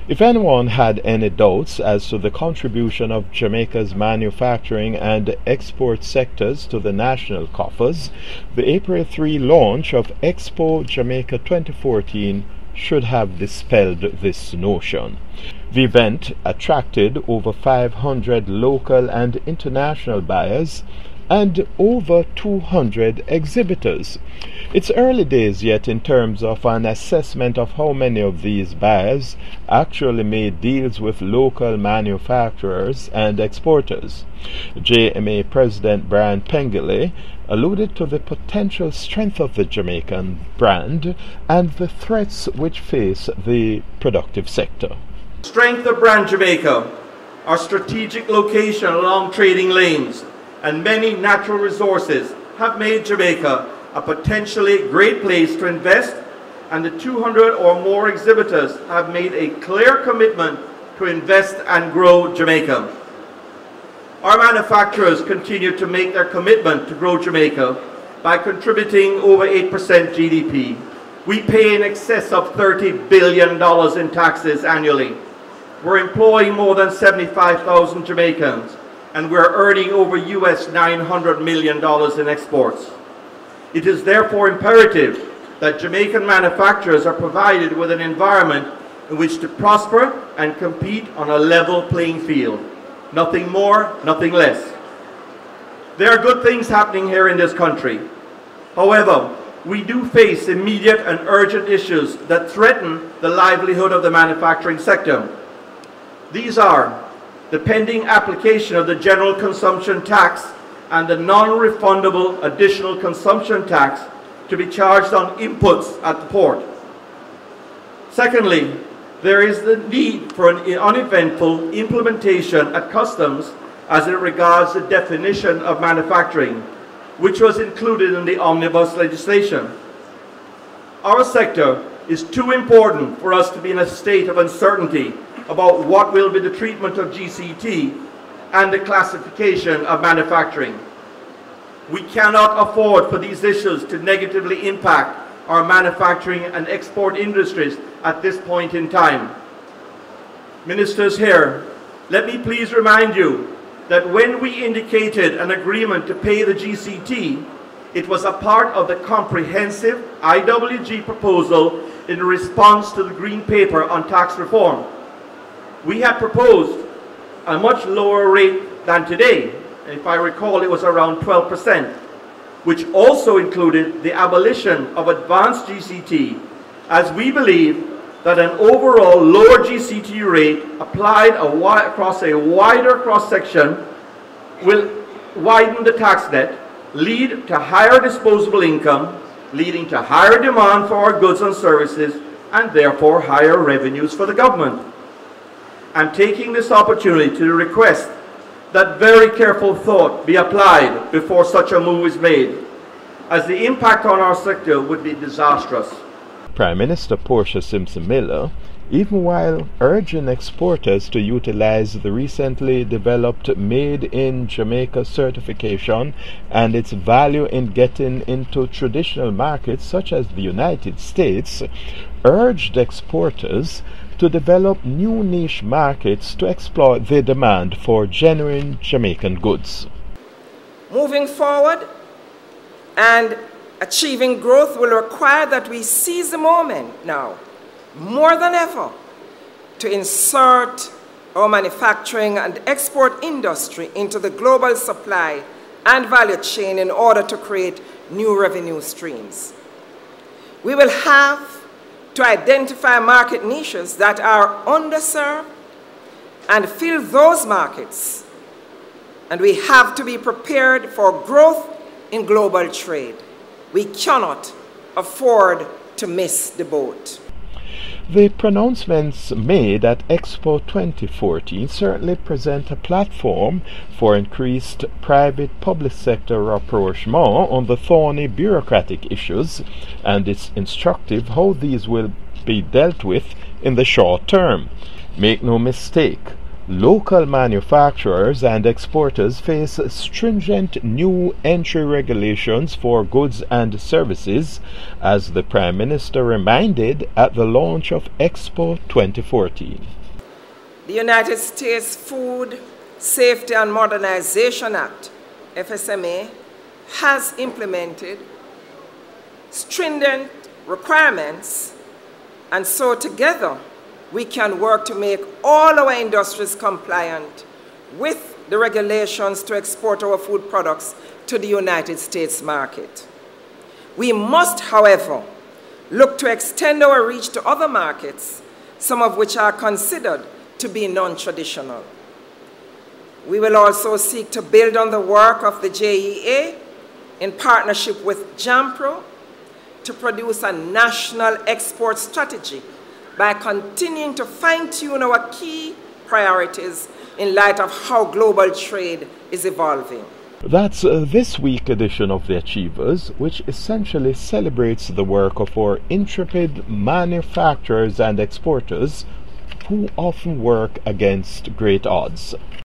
If anyone had any doubts as to the contribution of Jamaica's manufacturing and export sectors to the national coffers, the April 3 launch of Expo Jamaica 2014 should have dispelled this notion. The event attracted over 500 local and international buyers and over 200 exhibitors. It's early days yet in terms of an assessment of how many of these buyers actually made deals with local manufacturers and exporters. JMA President Brian Pengele alluded to the potential strength of the Jamaican brand and the threats which face the productive sector. Strength of brand Jamaica, our strategic location along trading lanes, and many natural resources have made Jamaica a potentially great place to invest, and the 200 or more exhibitors have made a clear commitment to invest and grow Jamaica. Our manufacturers continue to make their commitment to grow Jamaica by contributing over 8% GDP. We pay in excess of $30 billion in taxes annually. We're employing more than 75,000 Jamaicans, and we're earning over US $900 million in exports. It is therefore imperative that Jamaican manufacturers are provided with an environment in which to prosper and compete on a level playing field. Nothing more, nothing less. There are good things happening here in this country. However, we do face immediate and urgent issues that threaten the livelihood of the manufacturing sector. These are the pending application of the general consumption tax and the non-refundable additional consumption tax to be charged on inputs at the port. Secondly, there is the need for an uneventful implementation at customs as it regards the definition of manufacturing, which was included in the omnibus legislation. Our sector is too important for us to be in a state of uncertainty about what will be the treatment of GCT and the classification of manufacturing. We cannot afford for these issues to negatively impact our manufacturing and export industries at this point in time. Ministers here, let me please remind you that when we indicated an agreement to pay the GCT, it was a part of the comprehensive IWG proposal in response to the Green Paper on tax reform. We had proposed a much lower rate than today. If I recall, it was around 12%, which also included the abolition of advanced GCT, as we believe that an overall lower GCT rate applied across a wider cross-section will widen the tax net, lead to higher disposable income, leading to higher demand for our goods and services, and therefore higher revenues for the government. I'm taking this opportunity to request that very careful thought be applied before such a move is made, as the impact on our sector would be disastrous. Prime Minister Portia Simpson Miller, even while urging exporters to utilize the recently developed Made in Jamaica certification and its value in getting into traditional markets such as the United States, urged exporters to develop new niche markets to exploit the demand for genuine Jamaican goods. Moving forward and achieving growth will require that we seize the moment now, more than ever, to insert our manufacturing and export industry into the global supply and value chain in order to create new revenue streams. We will have to identify market niches that are underserved and fill those markets. And we have to be prepared for growth in global trade. We cannot afford to miss the boat. The pronouncements made at Expo 2014 certainly present a platform for increased private-public sector rapprochement on the thorny bureaucratic issues, and it's instructive how these will be dealt with in the short term. Make no mistake, Local manufacturers and exporters face stringent new entry regulations for goods and services, as the Prime Minister reminded at the launch of Expo 2014. The United States Food Safety and Modernization Act, FSMA, has implemented stringent requirements, and so together we can work to make all our industries compliant with the regulations to export our food products to the United States market. We must, however, look to extend our reach to other markets, some of which are considered to be non-traditional. We will also seek to build on the work of the JEA in partnership with JAMPRO to produce a national export strategy by continuing to fine-tune our key priorities in light of how global trade is evolving. That's this week's edition of The Achievers, which essentially celebrates the work of our intrepid manufacturers and exporters who often work against great odds.